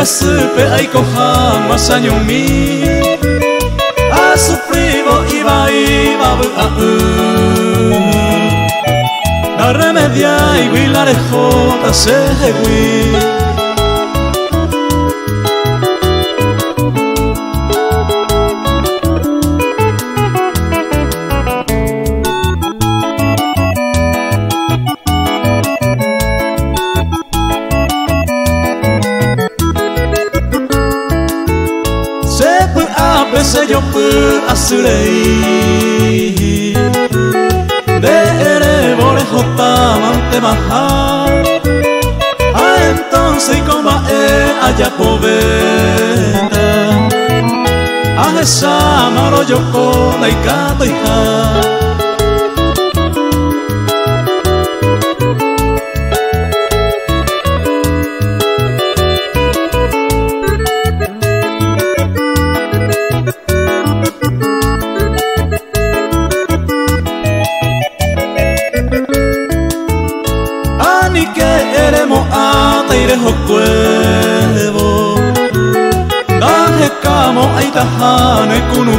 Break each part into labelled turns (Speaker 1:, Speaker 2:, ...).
Speaker 1: supe ay coja más años mi a sufrido iba a la remedia y vi la rejota se vi se yo a su ley de erebore jotamante bajar a entonces como allá poveta a esa maro yo con y cato y ja Ho cuevo daje camo ay tajane kunu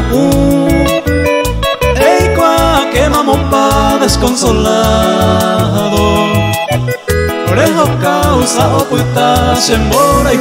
Speaker 1: ei qua quemamos pa desconsolado por eso causa opuesta se mora y